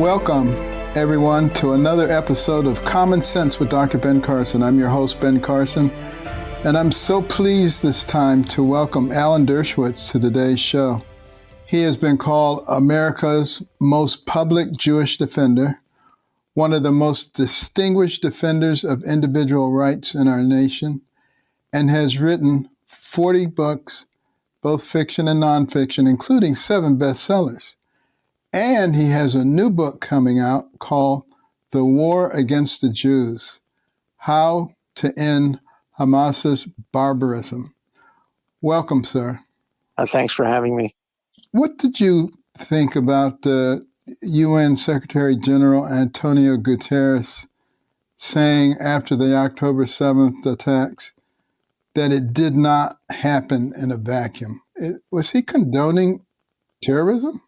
Welcome, everyone, to another episode of Common Sense with Dr. Ben Carson. I'm your host, Ben Carson, and I'm so pleased this time to welcome Alan Dershowitz to today's show. He has been called America's most public Jewish defender, one of the most distinguished defenders of individual rights in our nation, and has written 40 books, both fiction and nonfiction, including 7 bestsellers. And he has a new book coming out called The War Against the Jews, How to End Hamas's Barbarism. Welcome, sir. Thanks for having me. What did you think about the UN Secretary General Antonio Guterres saying after the October 7th attacks that it did not happen in a vacuum? Was he condoning terrorism?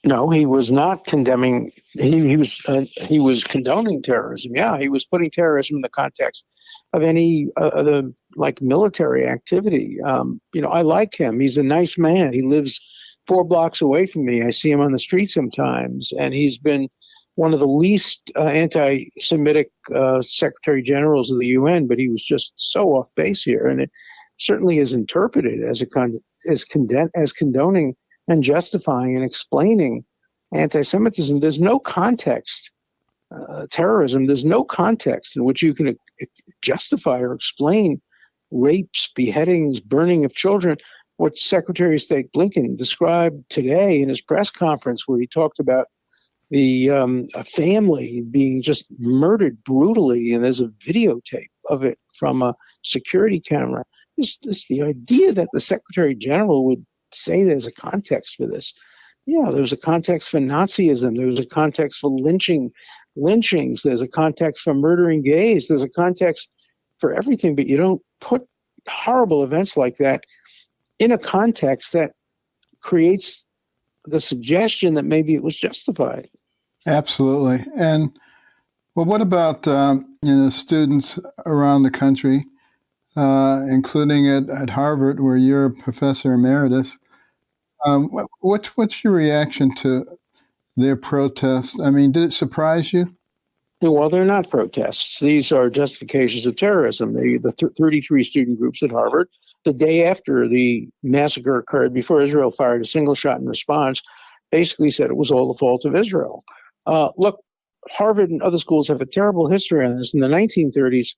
No, he was not condemning. He was condoning terrorism. Yeah, he was putting terrorism in the context of any other military activity. I like him. He's a nice man. He lives 4 blocks away from me. I see him on the street sometimes, and he's been one of the least anti-Semitic Secretary Generals of the UN. But he was just so off base here, and it certainly is interpreted as condoning and justifying and explaining anti-Semitism. There's no context. Terrorism, there's no context in which you can justify or explain rapes, beheadings, burning of children. What Secretary of State Blinken described today in his press conference, where he talked about a family being just murdered brutally, and there's a videotape of it from a security camera. The idea that the Secretary General would say there's a context for this. Yeah, there's a context for Nazism. There's a context for lynchings. There's a context for murdering gays. There's a context for everything, but you don't put horrible events like that in a context that creates the suggestion that maybe it was justified. Absolutely. And well, what about students around the country, including at Harvard, where you're a professor emeritus? What's your reaction to their protests? I mean, did it surprise you? Well, they're not protests. These are justifications of terrorism. The 33 student groups at Harvard, the day after the massacre occurred, before Israel fired a single shot in response, basically said it was all the fault of Israel. Look, Harvard and other schools have a terrible history on this. In the 1930s,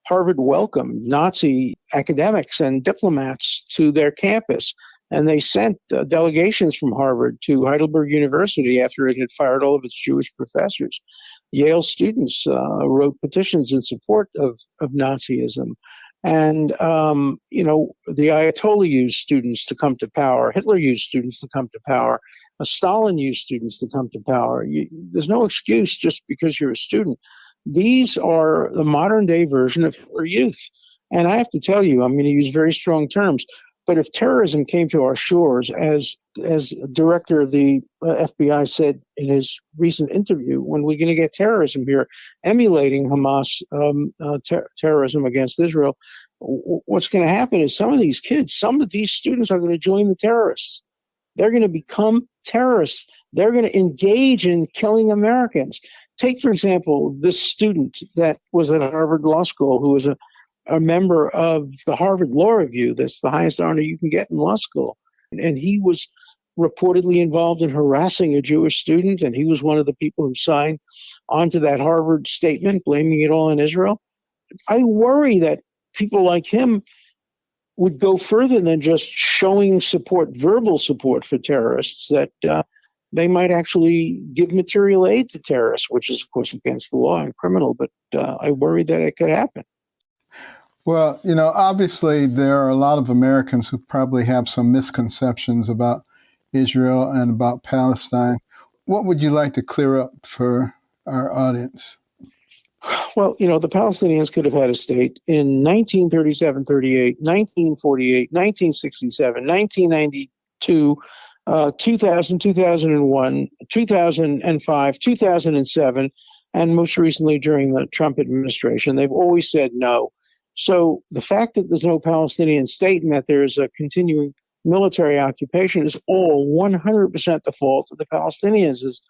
Harvard welcomed Nazi academics and diplomats to their campus, and they sent delegations from Harvard to Heidelberg University after it had fired all of its Jewish professors. Yale students wrote petitions in support of Nazism. And, the Ayatollah used students to come to power. Hitler used students to come to power. Stalin used students to come to power. There's no excuse just because you're a student. These are the modern day version of Hitler Youth. And I have to tell you, I'm going to use very strong terms, but if terrorism came to our shores, as director of the FBI said in his recent interview, when we're going to get terrorism here, emulating Hamas terrorism against Israel, what's going to happen is some of these students are going to join the terrorists. They're going to become terrorists. They're going to engage in killing Americans. Take, for example, this student that was at Harvard Law School who was a member of the Harvard Law Review. That's the highest honor you can get in law school. And he was reportedly involved in harassing a Jewish student, and he was one of the people who signed onto that Harvard statement, blaming it all on Israel. I worry that people like him would go further than just showing support, verbal support for terrorists, that they might actually give material aid to terrorists, which is, of course, against the law and criminal, but I worry that it could happen. Well, obviously there are a lot of Americans who probably have some misconceptions about Israel and about Palestine. What would you like to clear up for our audience? Well, the Palestinians could have had a state in 1937, 38, 1948, 1967, 1992, 2000, 2001, 2005, 2007, and most recently during the Trump administration. They've always said no. So the fact that there's no Palestinian state and that there's a continuing military occupation is all 100% the fault of the Palestinians, as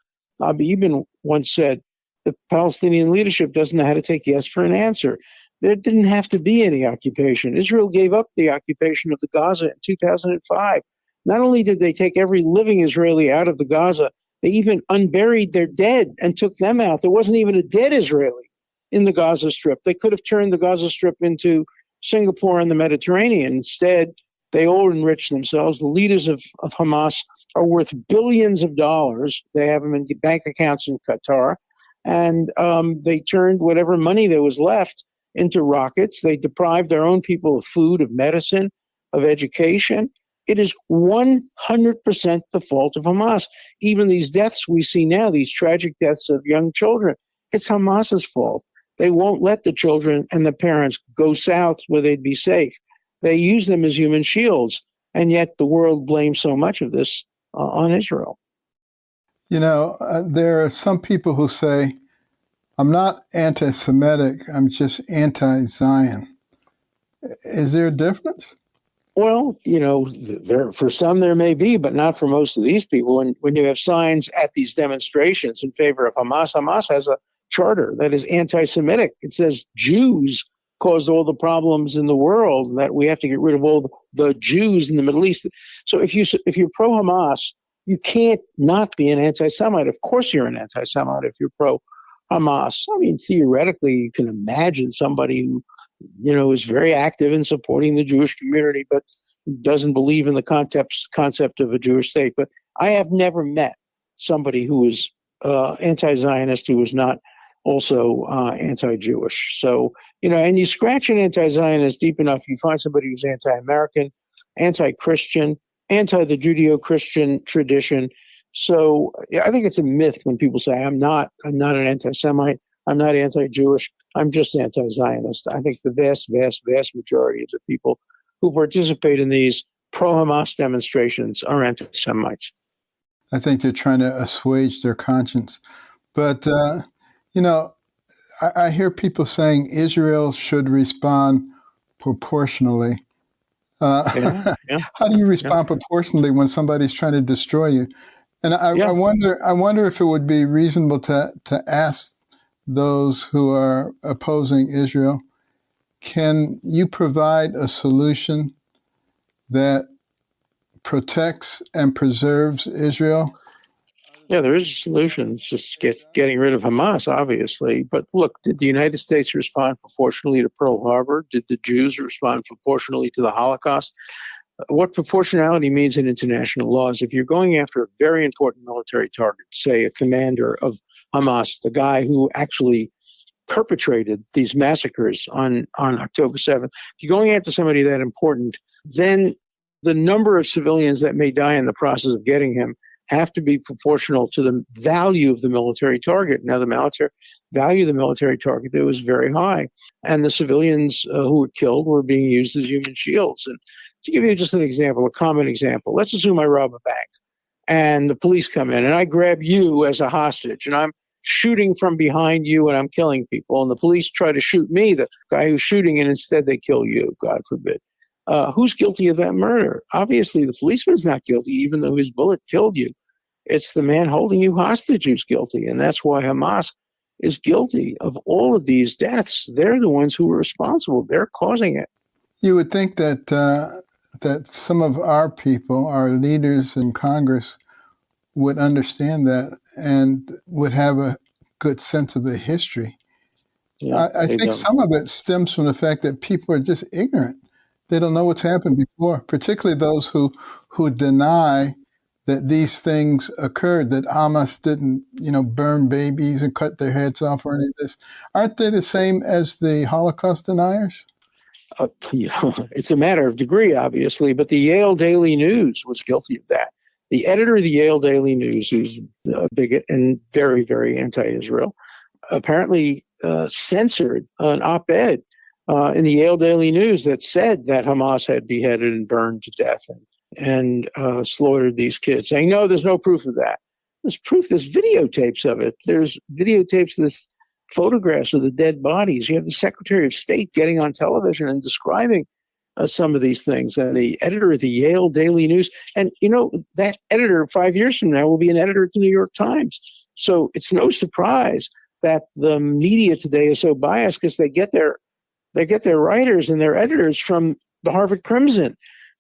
Abi Ibn once said, the Palestinian leadership doesn't know how to take yes for an answer. There didn't have to be any occupation. Israel gave up the occupation of the Gaza in 2005. Not only did they take every living Israeli out of the Gaza, they even unburied their dead and took them out. There wasn't even a dead Israeli in the Gaza Strip. They could have turned the Gaza Strip into Singapore and the Mediterranean. Instead, they all enriched themselves. The leaders of Hamas are worth billions of dollars. They have them in bank accounts in Qatar. And they turned whatever money there was left into rockets. They deprived their own people of food, of medicine, of education. It is 100% the fault of Hamas. Even these deaths we see now, these tragic deaths of young children, it's Hamas's fault. They won't let the children and the parents go south where they'd be safe. They use them as human shields, and yet the world blames so much of this on Israel. You know, there are some people who say, I'm not anti-Semitic, I'm just anti-Zion. Is there a difference? Well, you know, for some there may be, but not for most of these people. And when you have signs at these demonstrations in favor of Hamas, Hamas has a charter that is anti-Semitic. It says Jews caused all the problems in the world, that we have to get rid of all the Jews in the Middle East. So if you're pro-Hamas, you can't not be an anti-Semite. Of course you're an anti-Semite if you're pro-Hamas. I mean, theoretically, you can imagine somebody who, you know, is very active in supporting the Jewish community, but doesn't believe in the concept of a Jewish state. But I have never met somebody who is anti-Zionist who was not also anti-Jewish. So, you know, and you scratch an anti-Zionist deep enough, you find somebody who's anti-American, anti-Christian, anti the Judeo-Christian tradition. So I think it's a myth when people say, I'm not an anti-Semite, I'm not anti-Jewish, I'm just anti-Zionist. I think the vast, vast, vast majority of the people who participate in these pro-Hamas demonstrations are anti-Semites. I think they're trying to assuage their conscience. But, you know, I hear people saying Israel should respond proportionally. Yeah. How do you respond proportionally when somebody's trying to destroy you? And I wonder if it would be reasonable to ask those who are opposing Israel, can you provide a solution that protects and preserves Israel? Yeah, there is a solution. It's just getting rid of Hamas, obviously. But look, did the United States respond proportionally to Pearl Harbor? Did the Jews respond proportionally to the Holocaust? What proportionality means in international law is if you're going after a very important military target, say a commander of Hamas, the guy who actually perpetrated these massacres on October 7th, if you're going after somebody that important, then the number of civilians that may die in the process of getting him have to be proportional to the value of the military target. Now, the military value of the military target there was very high, and the civilians who were killed were being used as human shields. And to give you just an example, a common example, let's assume I rob a bank, and the police come in, and I grab you as a hostage, and I'm shooting from behind you, and I'm killing people, and the police try to shoot me, the guy who's shooting, and instead they kill you, God forbid. Who's guilty of that murder? Obviously, the policeman's not guilty, even though his bullet killed you. It's the man holding you hostage who's guilty. And that's why Hamas is guilty of all of these deaths. They're the ones who are responsible. They're causing it. You would think that that some of our people, our leaders in Congress, would understand that and would have a good sense of the history. Yeah, I think some of it stems from the fact that people are just ignorant. They don't know what's happened before, particularly those who deny that these things occurred, that Hamas didn't, burn babies and cut their heads off or any of this. Aren't they the same as the Holocaust deniers? It's a matter of degree, obviously, but the Yale Daily News was guilty of that. The editor of the Yale Daily News, who's a bigot and very, very anti-Israel, apparently censored an op-ed in the Yale Daily News that said that Hamas had beheaded and burned to death and slaughtered these kids, saying, no, there's no proof of that. There's proof, there's videotapes of it. There's videotapes of this, photographs of the dead bodies. You have the Secretary of State getting on television and describing some of these things. And the editor of the Yale Daily News, and that editor 5 years from now will be an editor at the New York Times. So it's no surprise that the media today is so biased because they get their writers and their editors from the Harvard Crimson,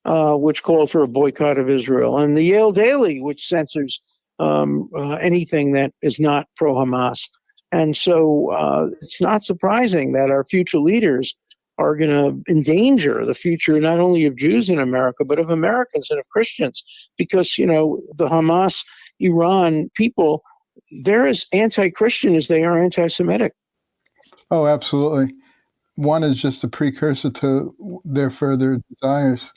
which called for a boycott of Israel, and the Yale Daily, which censors anything that is not pro-Hamas. And so it's not surprising that our future leaders are going to endanger the future not only of Jews in America, but of Americans and of Christians, because, you know, the Hamas, Iran people, they're as anti-Christian as they are anti-Semitic. Oh, absolutely. One is just a precursor to their further desires.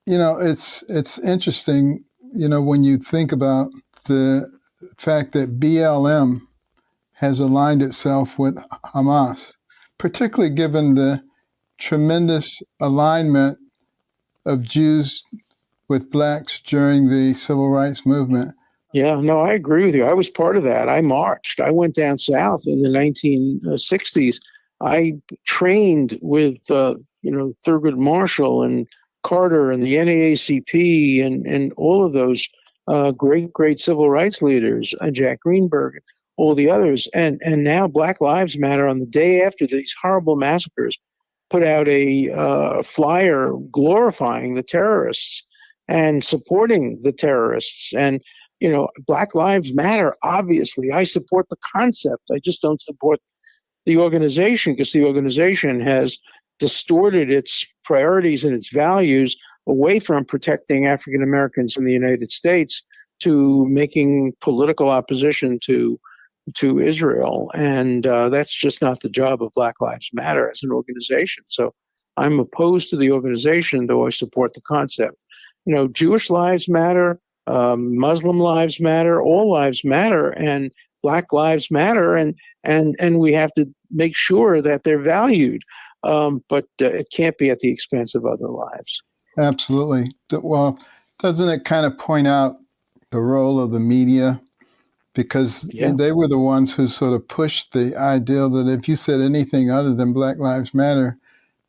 You know, it's interesting, you know, when you think about the fact that BLM has aligned itself with Hamas, particularly given the tremendous alignment of Jews with blacks during the civil rights movement. Yeah, no, I agree with you. I was part of that. I marched. I went down south in the 1960s. I trained with, Thurgood Marshall and Carter and the NAACP and all of those great civil rights leaders, Jack Greenberg, all the others. And now Black Lives Matter, on the day after these horrible massacres, put out a flyer glorifying the terrorists and supporting the terrorists. And, you know, Black Lives Matter, obviously, I support the concept. I just don't support the organization, because the organization has distorted its priorities and its values away from protecting African Americans in the United States to making political opposition to Israel. And that's just not the job of Black Lives Matter as an organization. So I'm opposed to the organization, though I support the concept. You know, Jewish lives matter, Muslim lives matter, all lives matter, and Black lives matter, and we have to make sure that they're valued. But it can't be at the expense of other lives. Absolutely. Well, doesn't it kind of point out the role of the media? Because they were the ones who sort of pushed the ideal that if you said anything other than Black Lives Matter,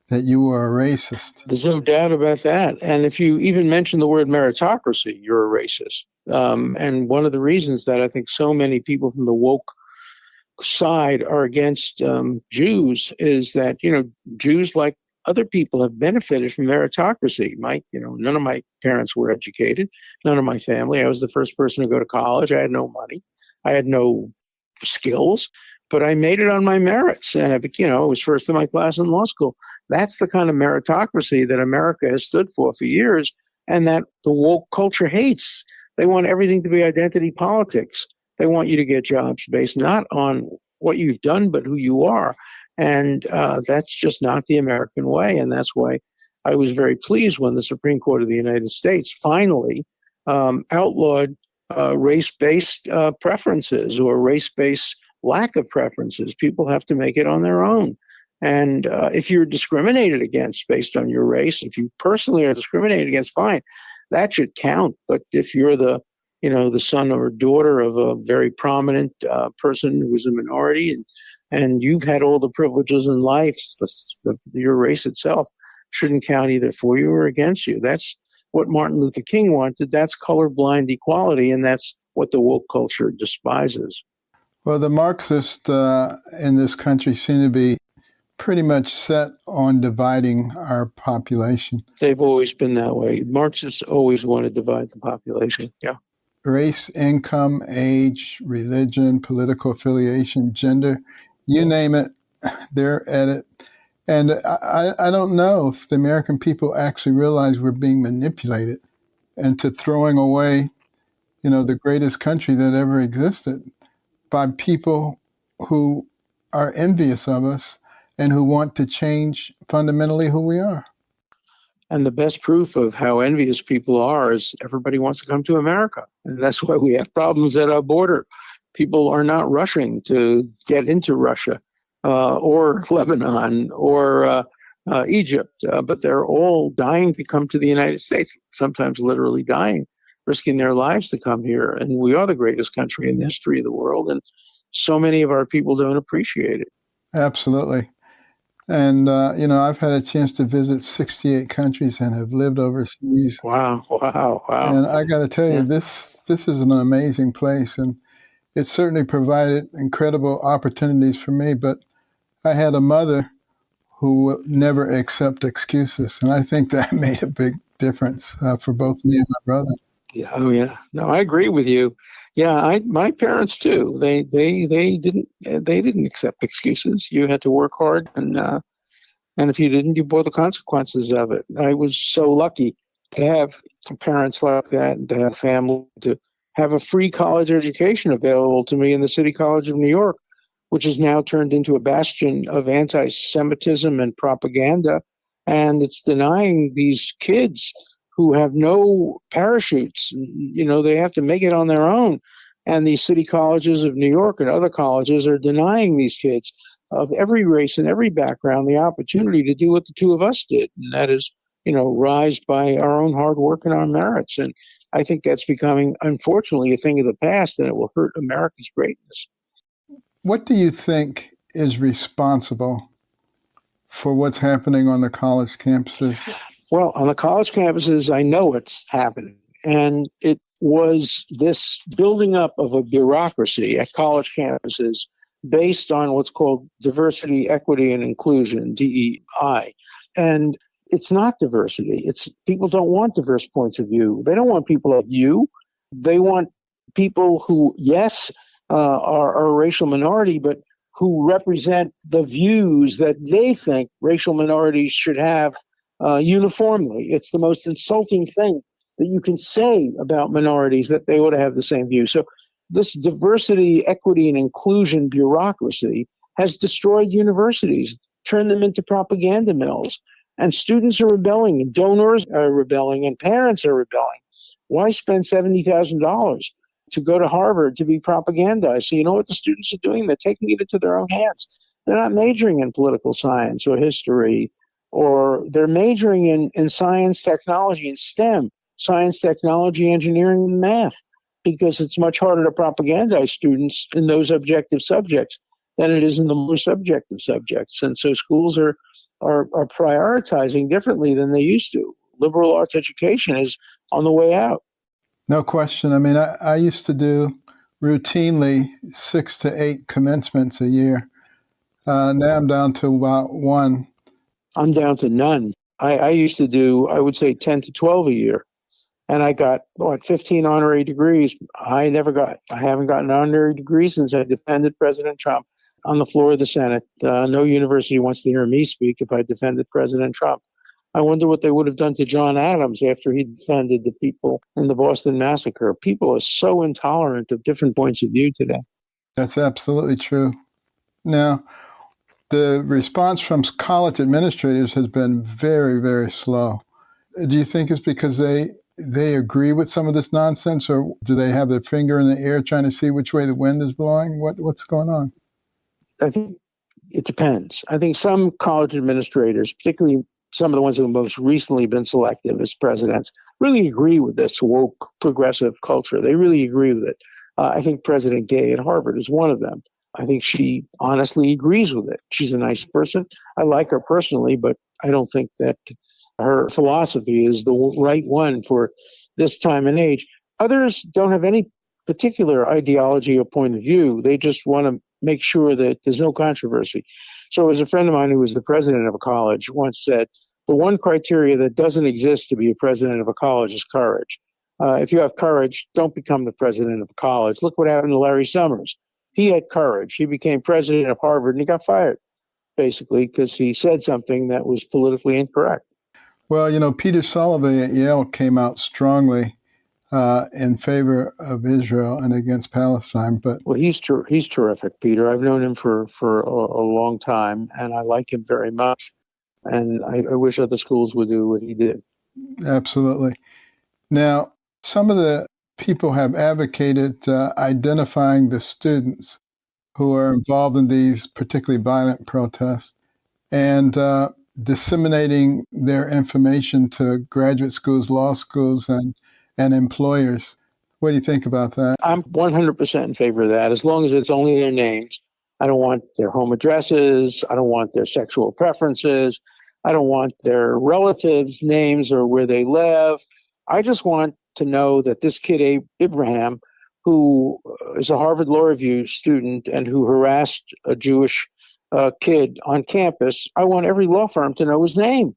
that you were a racist. There's no doubt about that. And if you even mention the word meritocracy, you're a racist. And one of the reasons that I think so many people from the woke side are against Jews is that, you know, Jews, like other people, have benefited from meritocracy. None of my parents were educated, none of my family. I was the first person to go to college. I had no money. I had no skills, but I made it on my merits. And I was first in my class in law school. That's the kind of meritocracy that America has stood for years, and that the woke culture hates. They want everything to be identity politics. They want you to get jobs based not on what you've done, but who you are. And that's just not the American way. And that's why I was very pleased when the Supreme Court of the United States finally outlawed race-based preferences or race-based lack of preferences. People have to make it on their own. And if you're discriminated against based on your race, if you personally are discriminated against, fine, that should count. But if you're the son or daughter of a very prominent person who was a minority, and you've had all the privileges in life, your race itself shouldn't count either for you or against you. That's what Martin Luther King wanted. That's colorblind equality, and that's what the woke culture despises. Well, the Marxists in this country seem to be pretty much set on dividing our population. They've always been that way. Marxists always want to divide the population. Yeah. Race, income, age, religion, political affiliation, gender, you name it, they're at it. And I don't know if the American people actually realize we're being manipulated into throwing away, the greatest country that ever existed by people who are envious of us and who want to change fundamentally who we are. And the best proof of how envious people are is everybody wants to come to America. And that's why we have problems at our border. People are not rushing to get into Russia or Lebanon or Egypt, but they're all dying to come to the United States, sometimes literally dying, risking their lives to come here. And we are the greatest country in the history of the world. And so many of our people don't appreciate it. Absolutely. And, I've had a chance to visit 68 countries and have lived overseas. Wow. And I got to tell you, this is an amazing place. And it certainly provided incredible opportunities for me, but I had a mother who would never accept excuses, and I think that made a big difference for both me and my brother. Yeah. Oh, yeah. No, I agree with you. Yeah, my parents too. They didn't accept excuses. You had to work hard, and if you didn't, you bore the consequences of it. I was so lucky to have parents like that, and to have family, to have a free college education available to me in the City College of New York, which has now turned into a bastion of anti-Semitism and propaganda. And it's denying these kids who have no parachutes. They have to make it on their own. And these city colleges of New York and other colleges are denying these kids of every race and every background the opportunity to do what the two of us did. And that is, rise by our own hard work and our merits. And I think that's becoming, unfortunately, a thing of the past, and it will hurt America's greatness. What do you think is responsible for what's happening on the college campuses? Well, on the college campuses, I know it's happening. And it was this building up of a bureaucracy at college campuses based on what's called diversity, equity, and inclusion, DEI. And it's not diversity. It's people don't want diverse points of view. They don't want people like you. They want people who, yes, are a racial minority, but who represent the views that they think racial minorities should have uniformly. It's the most insulting thing that you can say about minorities, that they ought to have the same view. So this diversity, equity, and inclusion bureaucracy has destroyed universities, turned them into propaganda mills. And students are rebelling, and donors are rebelling, and parents are rebelling. Why spend $70,000 to go to Harvard to be propagandized? So you know what the students are doing? They're taking it into their own hands. They're not majoring in political science or history, or they're majoring in science, technology, and STEM, science, technology, engineering, and math, because it's much harder to propagandize students in those objective subjects than it is in the more subjective subjects. And so schools are prioritizing differently than they used to. Liberal arts education is on the way out. No question. I mean, I used to do routinely 6 to 8 commencements a year. Now I'm down to about 1. I'm down to none. I used to do, I would say, 10 to 12 a year. And I got, 15 honorary degrees. I haven't gotten an honorary degree since I defended President Trump on the floor of the Senate. No university wants to hear me speak if I defended President Trump. I wonder what they would have done to John Adams after he defended the people in the Boston Massacre. People are so intolerant of different points of view today. That's absolutely true. Now, the response from college administrators has been very, very slow. Do you think it's because they agree with some of this nonsense, or do they have their finger in the air trying to see which way the wind is blowing? What's going on? I think it depends. I think some college administrators, particularly some of the ones who have most recently been selected as presidents, really agree with this woke progressive culture. They really agree with it. I think President Gay at Harvard is one of them. I think she honestly agrees with it. She's a nice person. I like her personally, but I don't think that her philosophy is the right one for this time and age. Others don't have any particular ideology or point of view. They just want to make sure that there's no controversy. So as a friend of mine who was the president of a college once said, the one criteria that doesn't exist to be a president of a college is courage. If you have courage, don't become the president of a college. Look what happened to Larry Summers. He had courage. He became president of Harvard and he got fired, basically, because he said something that was politically incorrect. Well, Peter Sullivan at Yale came out strongly in favor of Israel and against Palestine. But he's terrific, Peter. I've known him for a long time, and I like him very much. And I wish other schools would do what he did. Absolutely. Now, some of the people have advocated identifying the students who are involved in these particularly violent protests and disseminating their information to graduate schools, law schools, and employers. What do you think about that? I'm 100% in favor of that, as long as it's only their names. I don't want their home addresses. I don't want their sexual preferences. I don't want their relatives' names or where they live. I just want to know that this kid, Abraham, who is a Harvard Law Review student and who harassed a Jewish kid on campus, I want every law firm to know his name.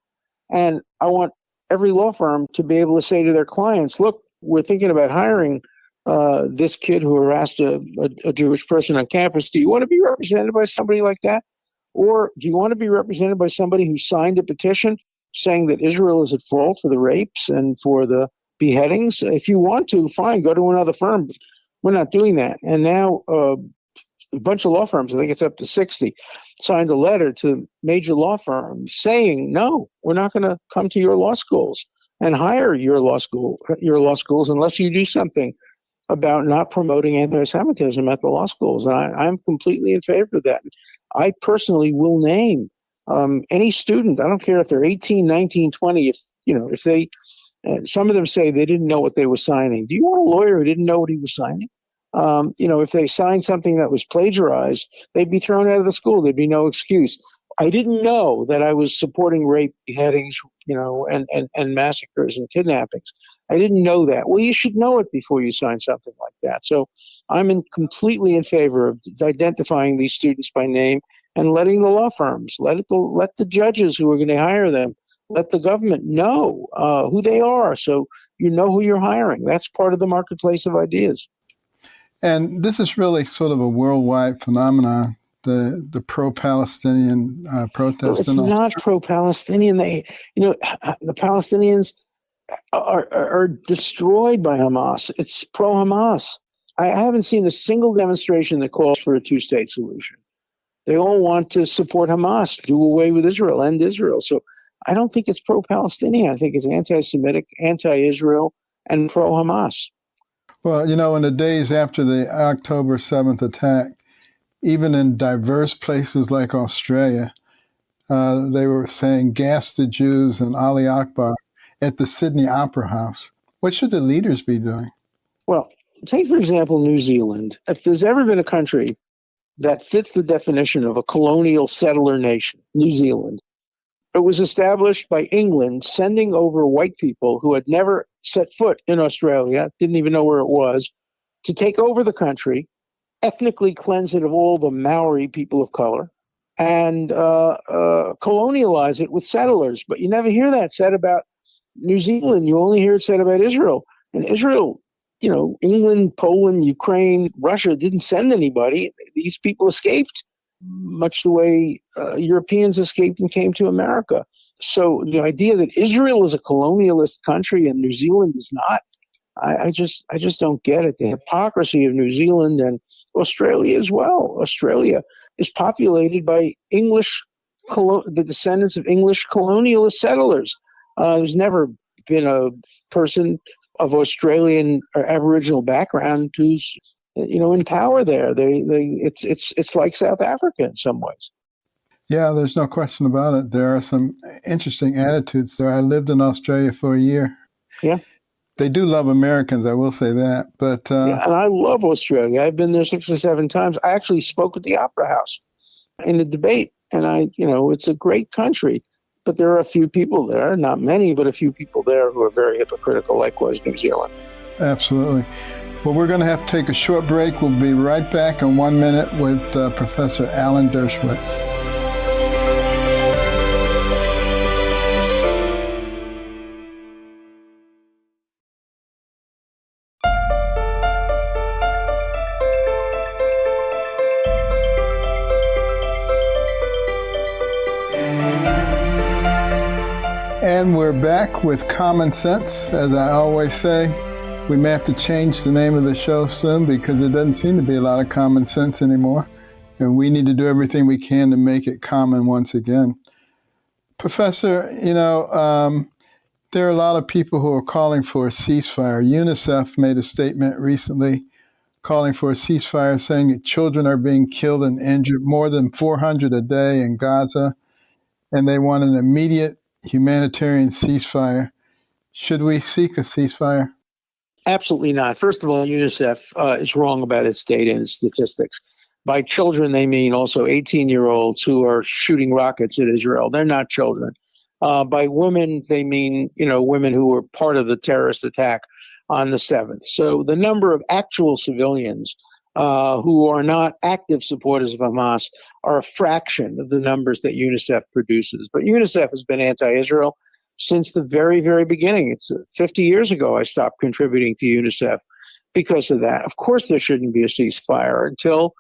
And I want every law firm to be able to say to their clients, look, we're thinking about hiring this kid who harassed a Jewish person on campus. Do you want to be represented by somebody like that? Or do you want to be represented by somebody who signed a petition saying that Israel is at fault for the rapes and for the beheadings? If you want to, fine, go to another firm. But we're not doing that. And now a bunch of law firms, I think it's up to 60, signed a letter to major law firms saying, no, we're not going to come to your law schools and hire your law schools unless you do something about not promoting anti-Semitism at the law schools. And I'm completely in favor of that. I personally will name any student, I don't care if they're 18, 19, 20, if they, some of them say they didn't know what they were signing. Do you want a lawyer who didn't know what he was signing? If they signed something that was plagiarized, they'd be thrown out of the school. There'd be no excuse. I didn't know that I was supporting rape, beheadings, and massacres and kidnappings. I didn't know that. Well, you should know it before you sign something like that. So I'm completely in favor of identifying these students by name and letting the law firms, let the judges who are going to hire them, let the government know who they are, so you know who you're hiring. That's part of the marketplace of ideas. And this is really sort of a worldwide phenomenon, the pro-Palestinian protest. It's not pro-Palestinian. The Palestinians are destroyed by Hamas. It's pro-Hamas. I haven't seen a single demonstration that calls for a two-state solution. They all want to support Hamas, do away with Israel, end Israel. So I don't think it's pro-Palestinian. I think it's anti-Semitic, anti-Israel, and pro-Hamas. Well, in the days after the October 7th attack, even in diverse places like Australia, they were saying gas the Jews and Ali Akbar at the Sydney Opera House. What should the leaders be doing? Well, take, for example, New Zealand. If there's ever been a country that fits the definition of a colonial settler nation, New Zealand, it was established by England sending over white people who had never set foot in Australia, didn't even know where it was, to take over the country, ethnically cleanse it of all the Maori people of color, and colonialize it with settlers. But you never hear that said about New Zealand. You only hear it said about Israel. And Israel, England, Poland, Ukraine, Russia didn't send anybody. These people escaped, much the way Europeans escaped and came to America. So the idea that Israel is a colonialist country and New Zealand is not, I just don't get it. The hypocrisy of New Zealand and Australia as well. Australia is populated by the descendants of English colonialist settlers. There's never been a person of Australian or Aboriginal background who's in power there. It's like South Africa in some ways. Yeah, there's no question about it. There are some interesting attitudes there. I lived in Australia for a year. Yeah. They do love Americans, I will say that. But yeah, and I love Australia. I've been there 6 or 7 times. I actually spoke at the Opera House in a debate, and it's a great country. But there are a few people there, not many, but a few people there who are very hypocritical, like was New Zealand. Absolutely. Well, we're going to have to take a short break. We'll be right back in 1 minute with Professor Alan Dershowitz. And we're back with Common Sense. As I always say, we may have to change the name of the show soon because there doesn't seem to be a lot of common sense anymore. And we need to do everything we can to make it common once again. Professor, there are a lot of people who are calling for a ceasefire. UNICEF made a statement recently calling for a ceasefire, saying that children are being killed and injured, more than 400 a day in Gaza, and they want an immediate humanitarian ceasefire. Should we seek a ceasefire? Absolutely not. First of all, UNICEF is wrong about its data and statistics. By children, they mean also 18-year-olds who are shooting rockets at Israel. They're not children. By women, they mean, women who were part of the terrorist attack on the 7th. So the number of actual civilians who are not active supporters of Hamas are a fraction of the numbers that UNICEF produces. But UNICEF has been anti-Israel since the very, very beginning. It's 50 years ago I stopped contributing to UNICEF because of that. Of course, there shouldn't be a ceasefire until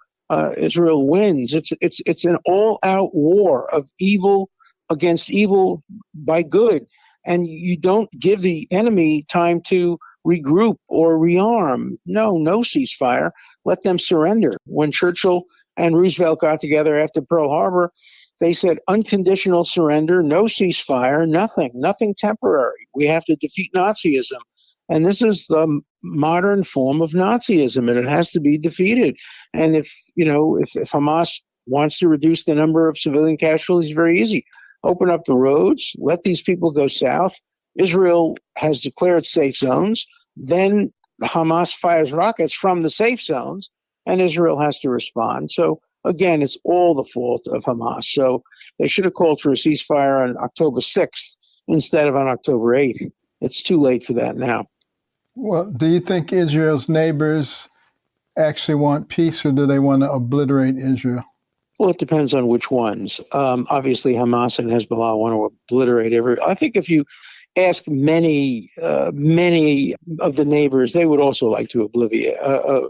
Israel wins. It's an all-out war of evil against evil by good, and you don't give the enemy time to regroup or rearm. No ceasefire. Let them surrender. When Churchill and Roosevelt got together after Pearl Harbor, they said unconditional surrender, no ceasefire, nothing temporary. We have to defeat Nazism. And this is the modern form of Nazism, and it has to be defeated. And if Hamas wants to reduce the number of civilian casualties, very easy. Open up the roads, let these people go south. Israel has declared safe zones. Then Hamas fires rockets from the safe zones, and Israel has to respond. So again, it's all the fault of Hamas. So they should have called for a ceasefire on October 6th instead of on October 8th. It's too late for that now. Well, do you think Israel's neighbors actually want peace, or do they want to obliterate Israel? Well, it depends on which ones. Obviously, Hamas and Hezbollah want to obliterate I think if you ask many of the neighbors, they would also like to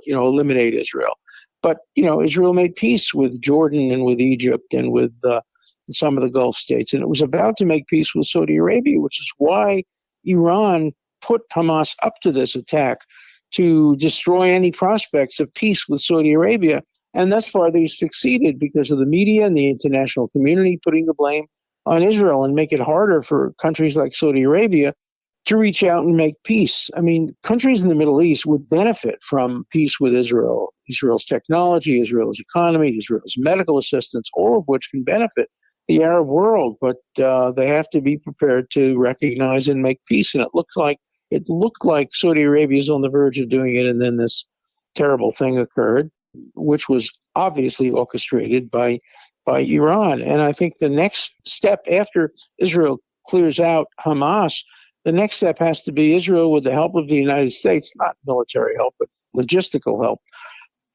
eliminate Israel. But, Israel made peace with Jordan and with Egypt and with some of the Gulf states. And it was about to make peace with Saudi Arabia, which is why Iran put Hamas up to this attack to destroy any prospects of peace with Saudi Arabia. And thus far, they've succeeded because of the media and the international community putting the blame on Israel and make it harder for countries like Saudi Arabia to reach out and make peace. I mean, countries in the Middle East would benefit from peace with Israel, Israel's technology, Israel's economy, Israel's medical assistance, all of which can benefit the Arab world. But they have to be prepared to recognize and make peace. And it looked like Saudi Arabia is on the verge of doing it. And then this terrible thing occurred, which was obviously orchestrated by Iran. And I think the next step after Israel clears out Hamas, the next step has to be Israel, with the help of the United States, not military help, but logistical help,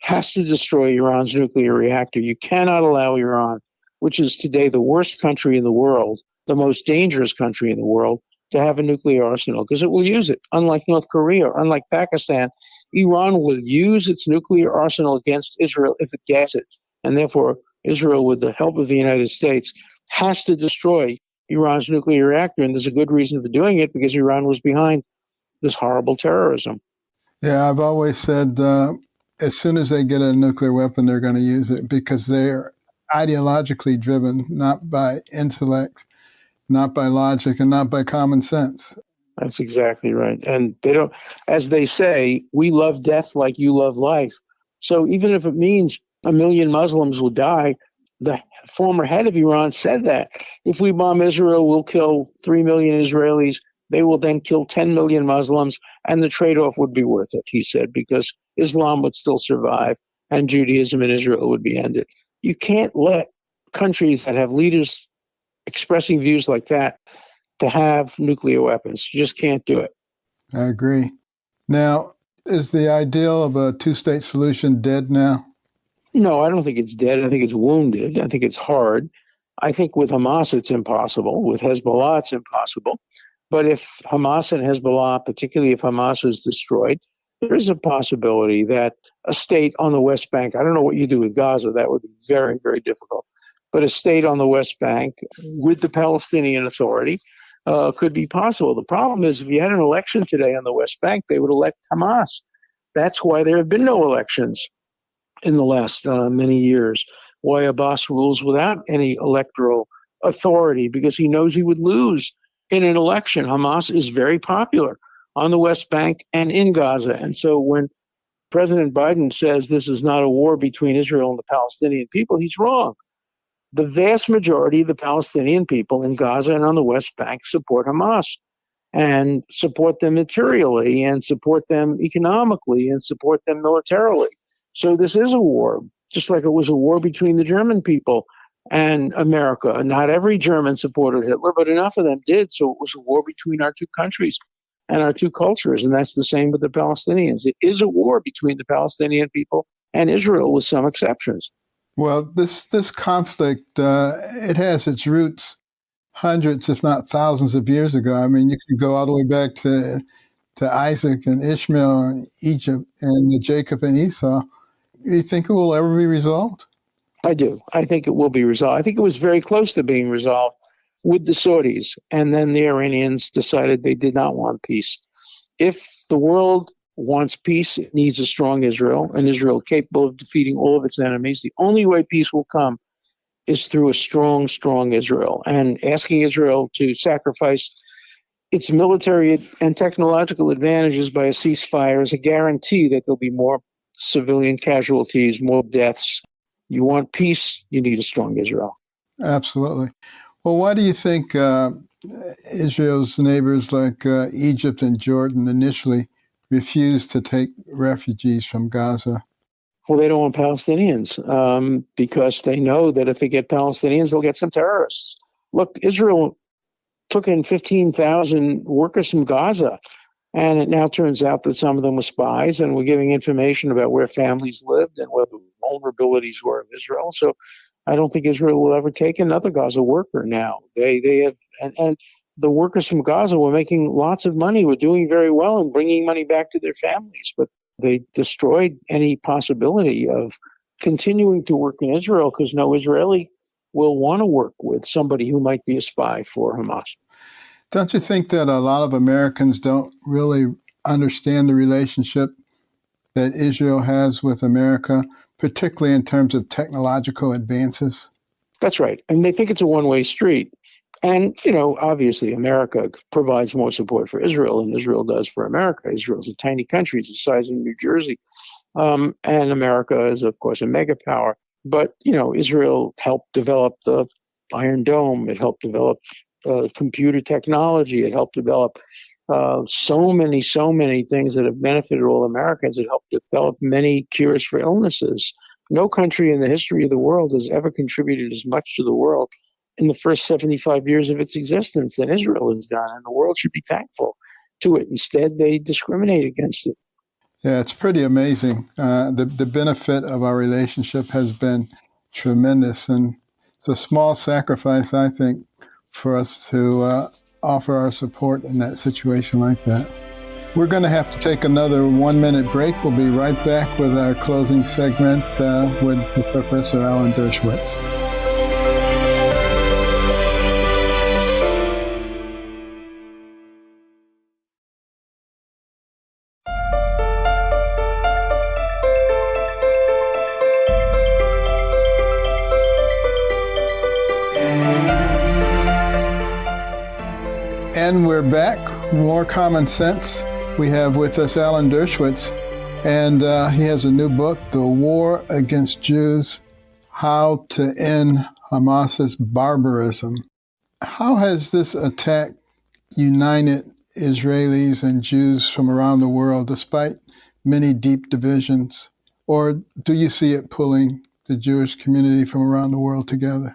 has to destroy Iran's nuclear reactor. You cannot allow Iran, which is today the worst country in the world, the most dangerous country in the world, to have a nuclear arsenal, because it will use it. Unlike North Korea, or unlike Pakistan, Iran will use its nuclear arsenal against Israel if it gets it. And therefore, Israel, with the help of the United States, has to destroy Iran's nuclear reactor. And there's a good reason for doing it, because Iran was behind this horrible terrorism. Yeah, I've always said as soon as they get a nuclear weapon, they're going to use it, because they're ideologically driven, not by intellect, not by logic, and not by common sense. That's exactly right. And they don't, as they say, we love death like you love life. So even if it means 1 million Muslims will die, the former head of Iran said that if we bomb Israel, we'll kill 3 million Israelis. They will then kill 10 million Muslims, and the trade-off would be worth it, he said, because Islam would still survive and Judaism in Israel would be ended. You can't let countries that have leaders expressing views like that to have nuclear weapons. You just can't do it. I agree. Now, is the ideal of a two-state solution dead now? No, I don't think it's dead. I think it's wounded. I think it's hard. I think with Hamas, it's impossible. With Hezbollah, it's impossible. But if Hamas and Hezbollah, particularly if Hamas is destroyed, there is a possibility that a state on the West Bank, I don't know what you do with Gaza, that would be very, very difficult, but a state on the West Bank with the Palestinian Authority could be possible. The problem is, if you had an election today on the West Bank, they would elect Hamas. That's why there have been no elections in the last many years. Why Abbas rules without any electoral authority, because he knows he would lose in an election. Hamas is very popular on the West Bank and in Gaza. And so when President Biden says this is not a war between Israel and the Palestinian people, he's wrong. The vast majority of the Palestinian people in Gaza and on the West Bank support Hamas, and support them materially, and support them economically, and support them militarily. So this is a war, just like it was a war between the German people and America. Not every German supported Hitler, but enough of them did. So it was a war between our two countries and our two cultures. And that's the same with the Palestinians. It is a war between the Palestinian people and Israel, with some exceptions. Well, this conflict, it has its roots hundreds, if not thousands of years ago. I mean, you can go all the way back to Isaac and Ishmael and Egypt and Jacob and Esau. Do you think it will ever be resolved? I do. I think it will be resolved. I think it was very close to being resolved with the Saudis, and then the Iranians decided they did not want peace. If the world wants peace, it needs a strong Israel, an Israel capable of defeating all of its enemies. The only way peace will come is through a strong, strong Israel. And asking Israel to sacrifice its military and technological advantages by a ceasefire is a guarantee that there'll be more civilian casualties, more deaths. You want peace, you need a strong Israel. Absolutely. Well, why do you think Israel's neighbors like Egypt and Jordan initially refused to take refugees from Gaza? Well, they don't want Palestinians because they know that if they get Palestinians, they'll get some terrorists. Look, Israel took in 15,000 workers from Gaza, and it now turns out that some of them were spies and were giving information about where families lived and where the vulnerabilities were of Israel. So I don't think Israel will ever take another Gaza worker now. They have, and the workers from Gaza were making lots of money, were doing very well and bringing money back to their families. But they destroyed any possibility of continuing to work in Israel because no Israeli will want to work with somebody who might be a spy for Hamas. Don't you think that a lot of Americans don't really understand the relationship that Israel has with America, particularly in terms of technological advances? That's right. And they think it's a one-way street. And, obviously America provides more support for Israel than Israel does for America. Israel's a tiny country. It's the size of New Jersey. And America is, of course, a mega power. But, Israel helped develop the Iron Dome. It helped develop computer technology. It helped develop so many things that have benefited all Americans. It helped develop many cures for illnesses. No country in the history of the world has ever contributed as much to the world in the first 75 years of its existence than Israel has done, and the world should be thankful to it. Instead, they discriminate against it. Yeah, it's pretty amazing. The benefit of our relationship has been tremendous, and it's a small sacrifice, I think, for us to offer our support in that situation like that. We're going to have to take another 1-minute break. We'll be right back with our closing segment with Professor Alan Dershowitz. And we're back. More Common Sense. We have with us Alan Dershowitz, and he has a new book, The War Against Jews, How to End Hamas's Barbarism. How has this attack united Israelis and Jews from around the world, despite many deep divisions? Or do you see it pulling the Jewish community from around the world together?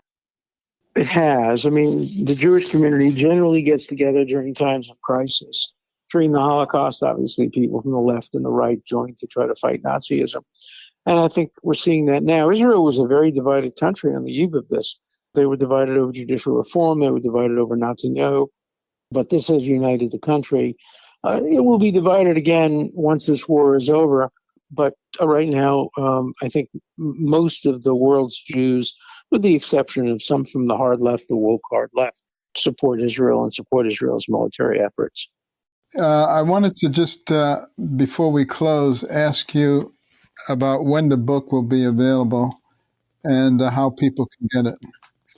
It has. I mean, the Jewish community generally gets together during times of crisis. During the Holocaust, obviously, people from the left and the right joined to try to fight Nazism. And I think we're seeing that now. Israel was a very divided country on the eve of this. They were divided over judicial reform. They were divided over Netanyahu. But this has united the country. It will be divided again once this war is over. But right now, I think most of the world's Jews, with the exception of some from the hard left, the woke hard left, support Israel and support Israel's military efforts. I wanted to just, before we close, ask you about when the book will be available and how people can get it.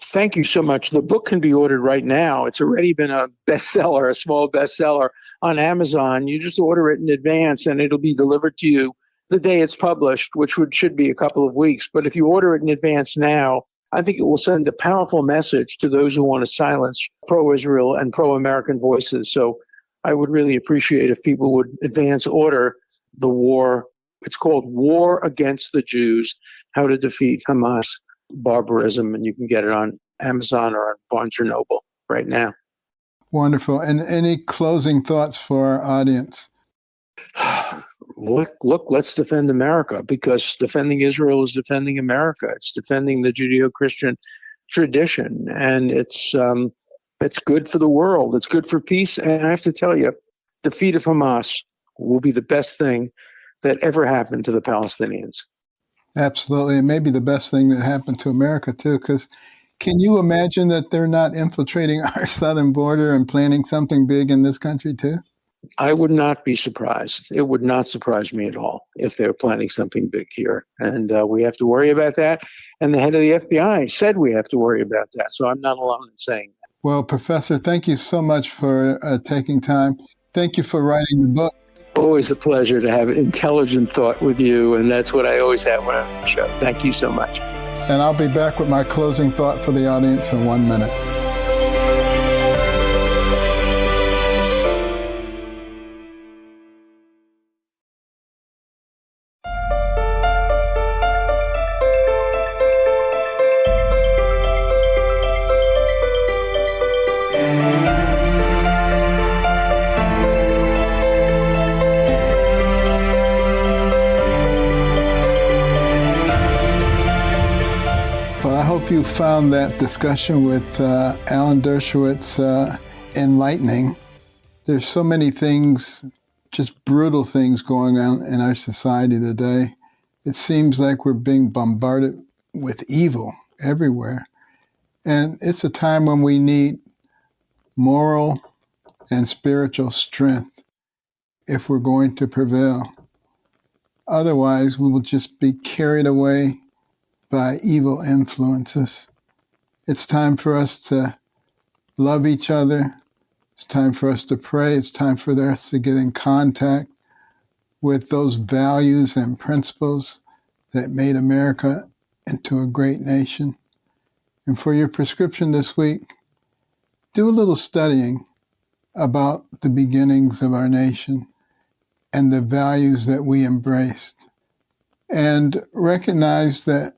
Thank you so much. The book can be ordered right now. It's already been a bestseller, a small bestseller on Amazon. You just order it in advance and it'll be delivered to you the day it's published, which should be a couple of weeks. But if you order it in advance now, I think it will send a powerful message to those who want to silence pro-Israel and pro-American voices. So I would really appreciate if people would advance order the war. It's called War Against the Jews, How to Defeat Hamas. Barbarism, and you can get it on Amazon or on Barnes & Noble right now. Wonderful. And any closing thoughts for our audience? Look, let's defend America, because defending Israel is defending America. It's defending the Judeo-Christian tradition, and it's good for the world. It's good for peace. And I have to tell you, defeat of Hamas will be the best thing that ever happened to the Palestinians. Absolutely. And maybe the best thing that happened to America, too, because can you imagine that they're not infiltrating our southern border and planning something big in this country, too? I would not be surprised. It would not surprise me at all if they're planning something big here. And we have to worry about that. And the head of the FBI said we have to worry about that. So I'm not alone in saying that. Well, Professor, thank you so much for taking time. Thank you for writing the book. Always a pleasure to have intelligent thought with you. And that's what I always have when I'm on the show. Thank you so much. And I'll be back with my closing thought for the audience in 1 minute. You found that discussion with Alan Dershowitz enlightening. There's so many things, just brutal things going on in our society today. It seems like we're being bombarded with evil everywhere. And it's a time when we need moral and spiritual strength if we're going to prevail. Otherwise, we will just be carried away by evil influences. It's time for us to love each other. It's time for us to pray. It's time for us to get in contact with those values and principles that made America into a great nation. And for your prescription this week, do a little studying about the beginnings of our nation and the values that we embraced. And recognize that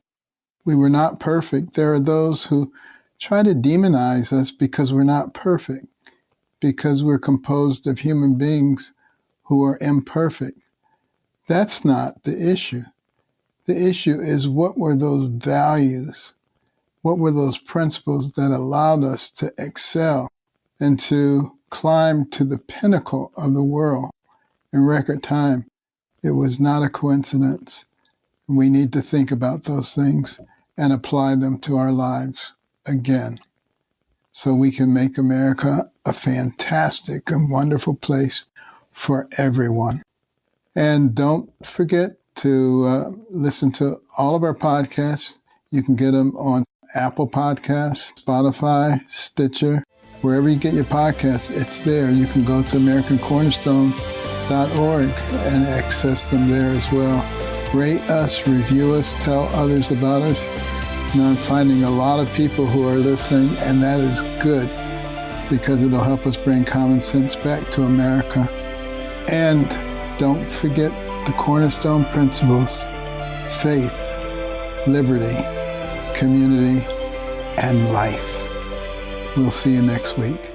we were not perfect. There are those who try to demonize us because we're not perfect, because we're composed of human beings who are imperfect. That's not the issue. The issue is, what were those values? What were those principles that allowed us to excel and to climb to the pinnacle of the world in record time? It was not a coincidence. We need to think about those things and apply them to our lives again, so we can make America a fantastic and wonderful place for everyone. And don't forget to listen to all of our podcasts. You can get them on Apple Podcasts, Spotify, Stitcher, wherever you get your podcasts, it's there. You can go to AmericanCornerstone.org and access them there as well. Rate us, review us, tell others about us. And I'm finding a lot of people who are listening, and that is good, because it'll help us bring common sense back to America. And don't forget the cornerstone principles: faith, liberty, community, and life. We'll see you next week.